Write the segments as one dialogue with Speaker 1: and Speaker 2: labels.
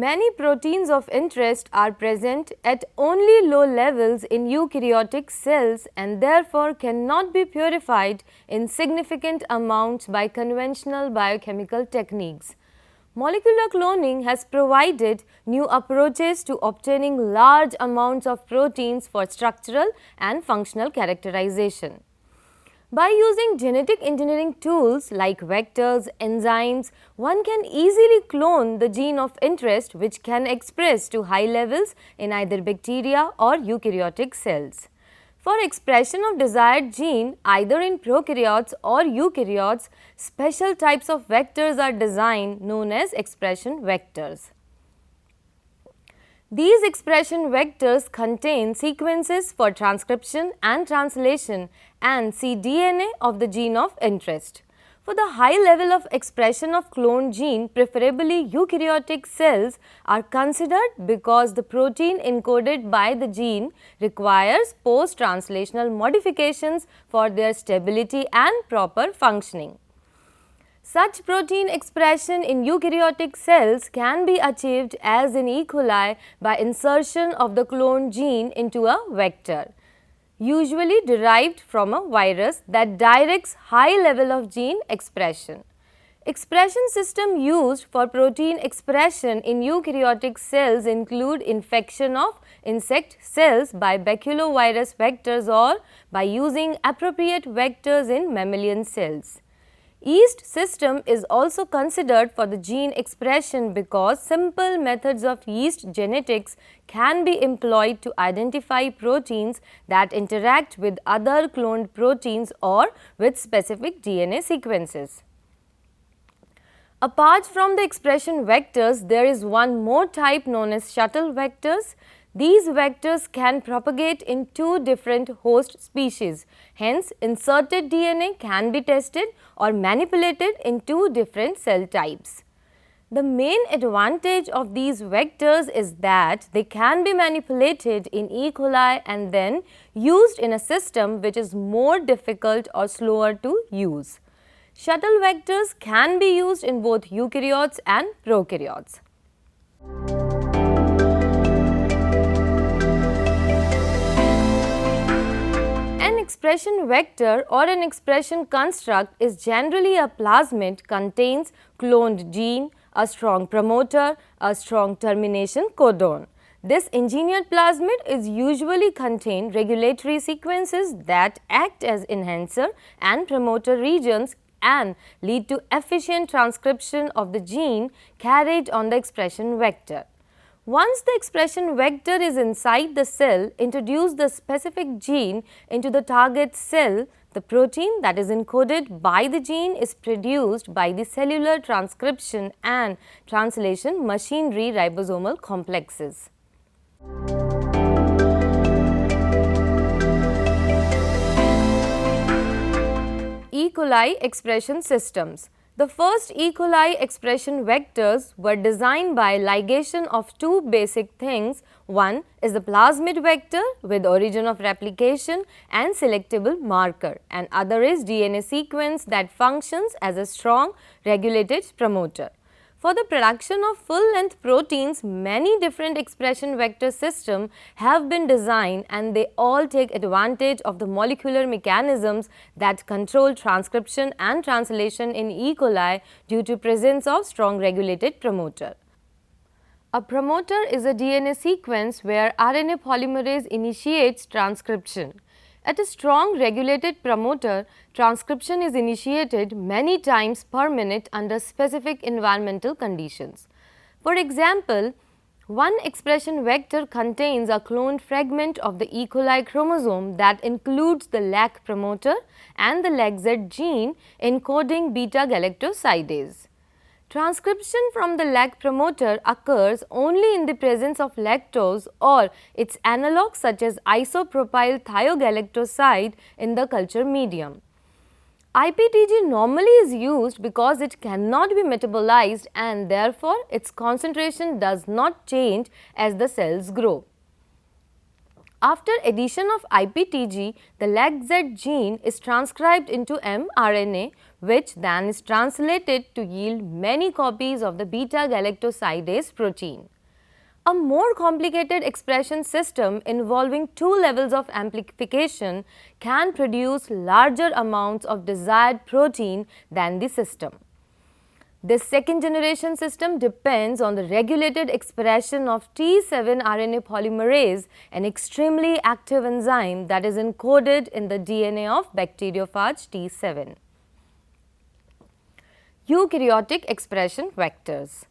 Speaker 1: Many proteins of interest are present at only low levels in eukaryotic cells and therefore cannot be purified in significant amounts by conventional biochemical techniques. Molecular cloning has provided new approaches to obtaining large amounts of proteins for structural and functional characterization. By using genetic engineering tools like vectors, enzymes, one can easily clone the gene of interest which can express to high levels in either bacteria or eukaryotic cells. For expression of desired gene either in prokaryotes or eukaryotes, special types of vectors are designed known as expression vectors. These expression vectors contain sequences for transcription and translation and cDNA of the gene of interest. For the high level of expression of cloned gene, preferably eukaryotic cells are considered because the protein encoded by the gene requires post-translational modifications for their stability and proper functioning. Such protein expression in eukaryotic cells can be achieved as in E. coli by insertion of the cloned gene into a vector, usually derived from a virus that directs high level of gene expression. Expression system used for protein expression in eukaryotic cells include infection of insect cells by baculovirus vectors or by using appropriate vectors in mammalian cells. Yeast system is also considered for the gene expression because simple methods of yeast genetics can be employed to identify proteins that interact with other cloned proteins or with specific DNA sequences. Apart from the expression vectors, there is one more type known as shuttle vectors. These vectors can propagate in two different host species. Hence, inserted DNA can be tested or manipulated in two different cell types. The main advantage of these vectors is that they can be manipulated in E. coli and then used in a system which is more difficult or slower to use. Shuttle vectors can be used in both eukaryotes and prokaryotes. An expression vector or an expression construct is generally a plasmid contains cloned gene, a strong promoter, a strong termination codon. This engineered plasmid is usually contain regulatory sequences that act as enhancer and promoter regions and lead to efficient transcription of the gene carried on the expression vector. Once the expression vector is inside the cell, introduce the specific gene into the target cell. The protein that is encoded by the gene is produced by the cellular transcription and translation machinery ribosomal complexes. E. coli expression systems. The first E. coli expression vectors were designed by ligation of two basic things. One is the plasmid vector with origin of replication and selectable marker, and other is DNA sequence that functions as a strong regulated promoter. For the production of full-length proteins, many different expression vector systems have been designed and they all take advantage of the molecular mechanisms that control transcription and translation in E. coli due to presence of strong regulated promoter. A promoter is a DNA sequence where RNA polymerase initiates transcription. At a strong regulated promoter, transcription is initiated many times per minute under specific environmental conditions. For example, one expression vector contains a cloned fragment of the E. coli chromosome that includes the lac promoter and the LAC-Z gene encoding beta-galactosidase. Transcription from the lac promoter occurs only in the presence of lactose or its analogue such as isopropyl thiogalactoside in the culture medium. IPTG normally is used because it cannot be metabolized and therefore its concentration does not change as the cells grow. After addition of IPTG, the LAC-Z gene is transcribed into mRNA, which then is translated to yield many copies of the beta-galactosidase protein. A more complicated expression system involving two levels of amplification can produce larger amounts of desired protein than the system. This second generation system depends on the regulated expression of T7 RNA polymerase, an extremely active enzyme that is encoded in the DNA of bacteriophage T7. Eukaryotic expression vectors.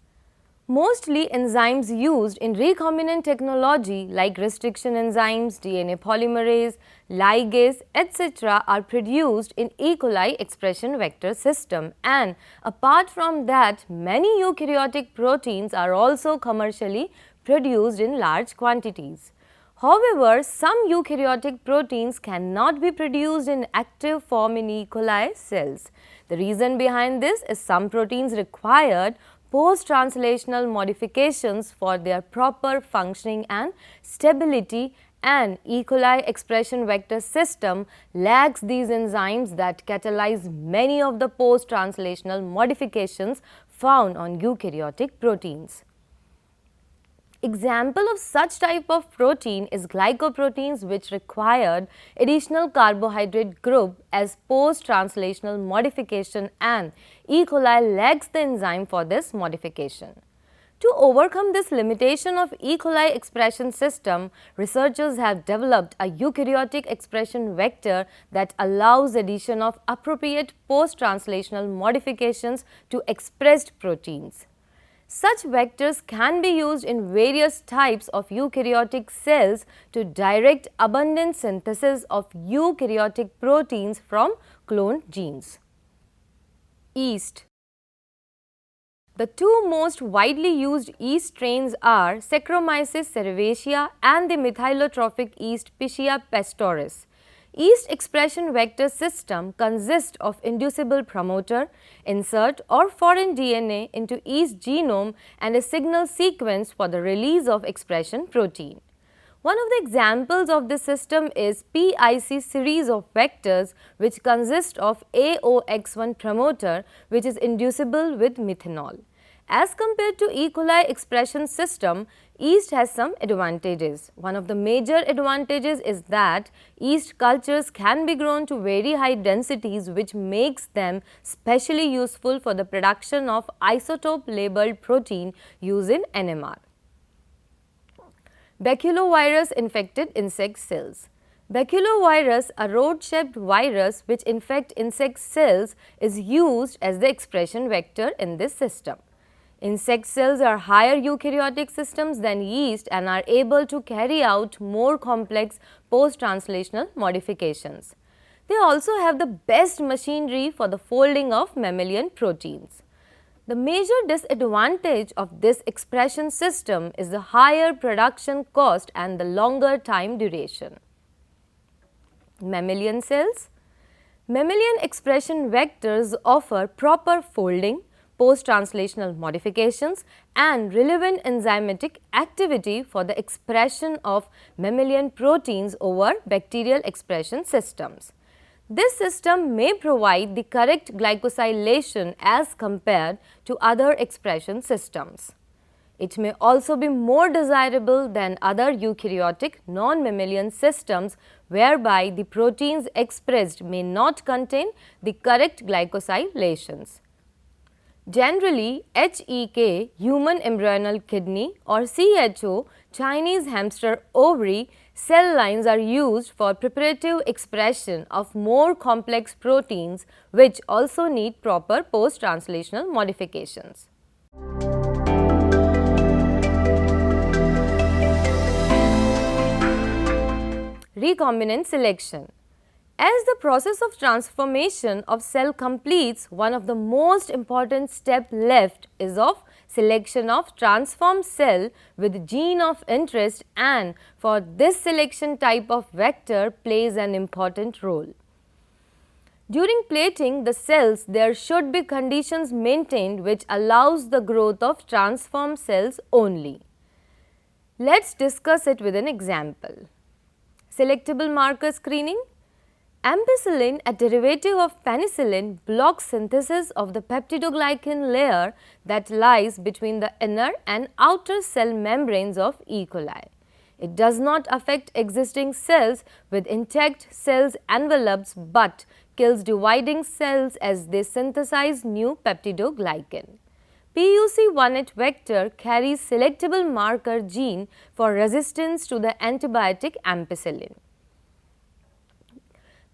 Speaker 1: Mostly enzymes used in recombinant technology like restriction enzymes, DNA polymerase, ligase, etc. are produced in E. coli expression vector system, and apart from that, many eukaryotic proteins are also commercially produced in large quantities. However, some eukaryotic proteins cannot be produced in active form in E. coli cells. The reason behind this is some proteins required post-translational modifications for their proper functioning and stability, and E. coli expression vector system lacks these enzymes that catalyze many of the post-translational modifications found on eukaryotic proteins. Example of such type of protein is glycoproteins, which required additional carbohydrate group as post-translational modification, and E. coli lacks the enzyme for this modification. To overcome this limitation of E. coli expression system, researchers have developed a eukaryotic expression vector that allows addition of appropriate post-translational modifications to expressed proteins. Such vectors can be used in various types of eukaryotic cells to direct abundant synthesis of eukaryotic proteins from cloned genes. Yeast. The two most widely used yeast strains are Saccharomyces cerevisiae and the methylotrophic yeast Pichia pastoris. Yeast expression vector system consists of inducible promoter, insert or foreign DNA into yeast genome, and a signal sequence for the release of expression protein. One of the examples of this system is PIC series of vectors, which consist of AOX1 promoter, which is inducible with methanol. As compared to E. coli expression system, yeast has some advantages. One of the major advantages is that yeast cultures can be grown to very high densities, which makes them specially useful for the production of isotope labeled protein used in NMR. Baculovirus infected insect cells. Baculovirus, a rod-shaped virus which infects insect cells, is used as the expression vector in this system. Insect cells are higher eukaryotic systems than yeast and are able to carry out more complex post-translational modifications. They also have the best machinery for the folding of mammalian proteins. The major disadvantage of this expression system is the higher production cost and the longer time duration. Mammalian cells. Mammalian expression vectors offer proper folding, post-translational modifications, and relevant enzymatic activity for the expression of mammalian proteins over bacterial expression systems. This system may provide the correct glycosylation as compared to other expression systems. It may also be more desirable than other eukaryotic non-mammalian systems, whereby the proteins expressed may not contain the correct glycosylations. Generally, HEK, human embryonal kidney, or CHO, Chinese hamster ovary, cell lines are used for preparative expression of more complex proteins, which also need proper post-translational modifications. Recombinant selection. As the process of transformation of cell completes, one of the most important steps left is of selection of transformed cell with gene of interest, and for this selection type of vector plays an important role. During plating the cells, there should be conditions maintained which allows the growth of transformed cells only. Let's discuss it with an example. Selectable marker screening. Ampicillin, a derivative of penicillin, blocks synthesis of the peptidoglycan layer that lies between the inner and outer cell membranes of E. coli. It does not affect existing cells with intact cells envelopes but kills dividing cells as they synthesize new peptidoglycan. PUC1H vector carries selectable marker gene for resistance to the antibiotic ampicillin.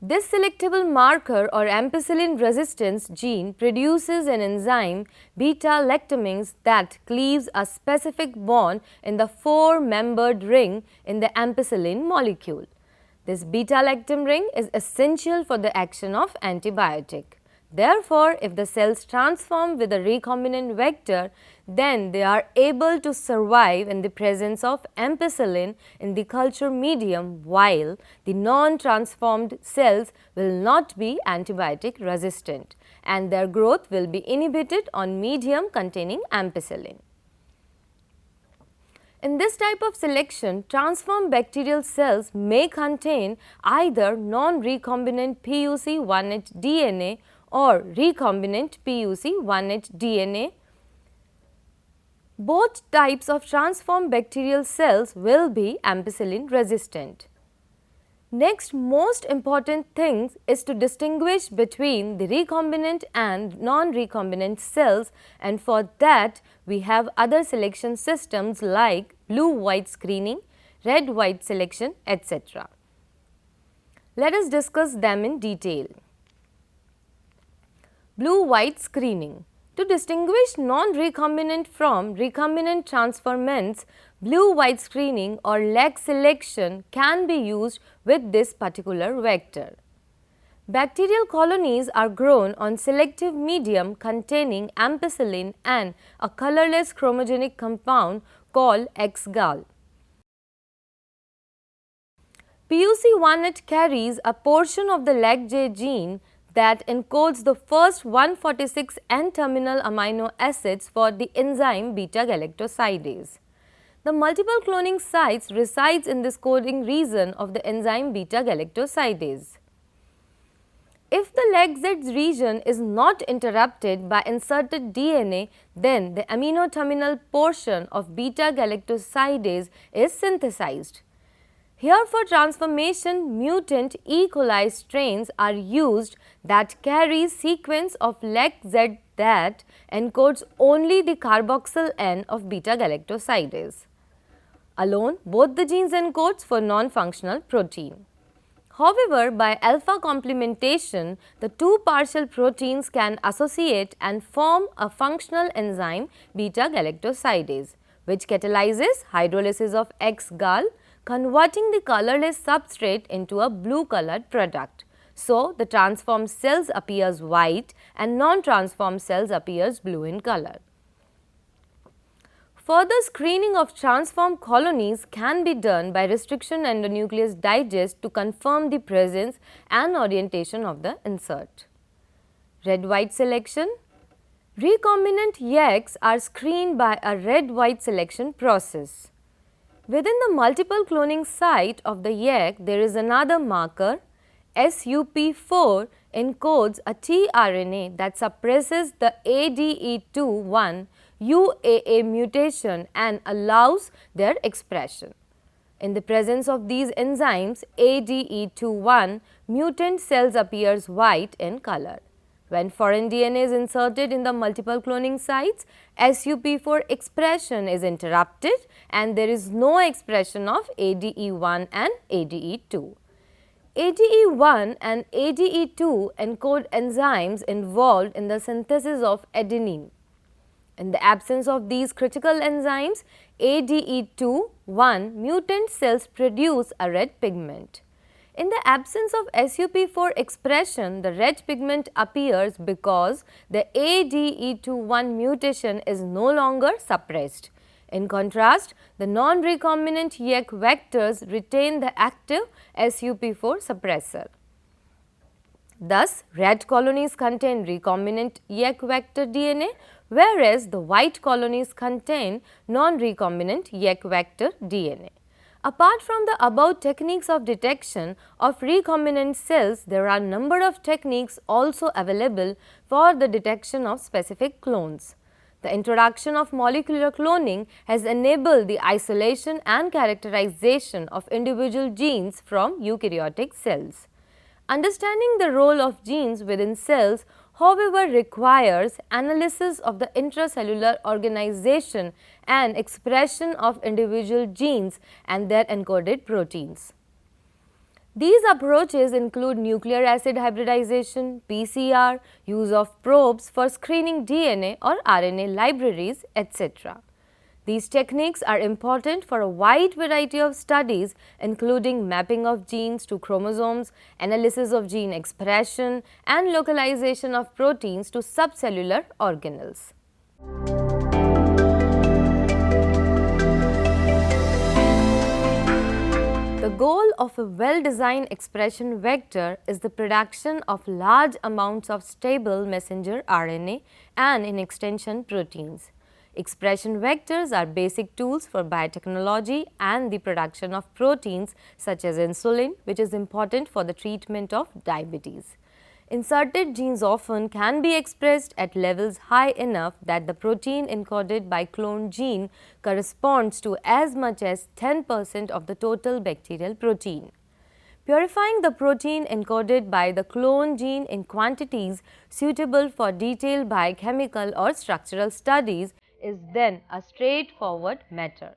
Speaker 1: This selectable marker or ampicillin resistance gene produces an enzyme beta-lactamase that cleaves a specific bond in the four-membered ring in the ampicillin molecule. This beta-lactam ring is essential for the action of antibiotic. Therefore, if the cells transform with a recombinant vector, then they are able to survive in the presence of ampicillin in the culture medium, while the non-transformed cells will not be antibiotic resistant and their growth will be inhibited on medium containing ampicillin. In this type of selection, transformed bacterial cells may contain either non-recombinant PUC1H DNA or recombinant PUC1H DNA. Both types of transformed bacterial cells will be ampicillin resistant. Next most important thing is to distinguish between the recombinant and non-recombinant cells, and for that we have other selection systems like blue-white screening, red-white selection, etc. Let us discuss them in detail. Blue-white screening. To distinguish non-recombinant from recombinant transformants, blue-white screening or leg selection can be used with this particular vector. Bacterial colonies are grown on selective medium containing ampicillin and a colorless chromogenic compound called X-gall. PUC1H carries a portion of the LAGJ gene that encodes the first 146 N-terminal amino acids for the enzyme beta-galactosidase. The multiple cloning sites resides in this coding region of the enzyme beta-galactosidase. If the LAGZ region is not interrupted by inserted DNA, then the amino terminal portion of beta-galactosidase is synthesized. Here for transformation, mutant E. coli strains are used that carry sequence of LAGZ that encodes only the carboxyl N of beta-galactosidase. Alone, both the genes encodes for non-functional protein. However, by alpha complementation, the two partial proteins can associate and form a functional enzyme beta-galactosidase, which catalyzes hydrolysis of X-gall, converting the colorless substrate into a blue colored product. So, the transformed cells appears white and non-transformed cells appears blue in color. Further screening of transformed colonies can be done by restriction endonuclease digest to confirm the presence and orientation of the insert. Red-white selection. Recombinant yolks are screened by a red-white selection process. Within the multiple cloning site of the yolk, there is another marker, SUP4 encodes a tRNA that suppresses the ADE21 UAA mutation and allows their expression. In the presence of these enzymes, ADE21 mutant cells appears white in color. When foreign DNA is inserted in the multiple cloning sites, SUP4 expression is interrupted and there is no expression of ADE1 and ADE2. ADE1 and ADE2 encode enzymes involved in the synthesis of adenine. In the absence of these critical enzymes, ADE2-1 mutant cells produce a red pigment. In the absence of SUP4 expression, the red pigment appears because the ADE21 mutation is no longer suppressed. In contrast, the non-recombinant YEC vectors retain the active SUP4 suppressor. Thus, red colonies contain recombinant YEC vector DNA, whereas the white colonies contain non-recombinant YEC vector DNA. Apart from the above techniques of detection of recombinant cells, there are a number of techniques also available for the detection of specific clones. The introduction of molecular cloning has enabled the isolation and characterization of individual genes from eukaryotic cells. Understanding the role of genes within cells, however, requires analysis of the intracellular organization and expression of individual genes and their encoded proteins. These approaches include nucleic acid hybridization, PCR, use of probes for screening DNA or RNA libraries, etc. These techniques are important for a wide variety of studies, including mapping of genes to chromosomes, analysis of gene expression, and localization of proteins to subcellular organelles. The goal of a well-designed expression vector is the production of large amounts of stable messenger RNA and, in extension, proteins. Expression vectors are basic tools for biotechnology and the production of proteins such as insulin, which is important for the treatment of diabetes. Inserted genes often can be expressed at levels high enough that the protein encoded by cloned gene corresponds to as much as 10% of the total bacterial protein. Purifying the protein encoded by the clone gene in quantities suitable for detailed biochemical or structural studies is then a straightforward matter.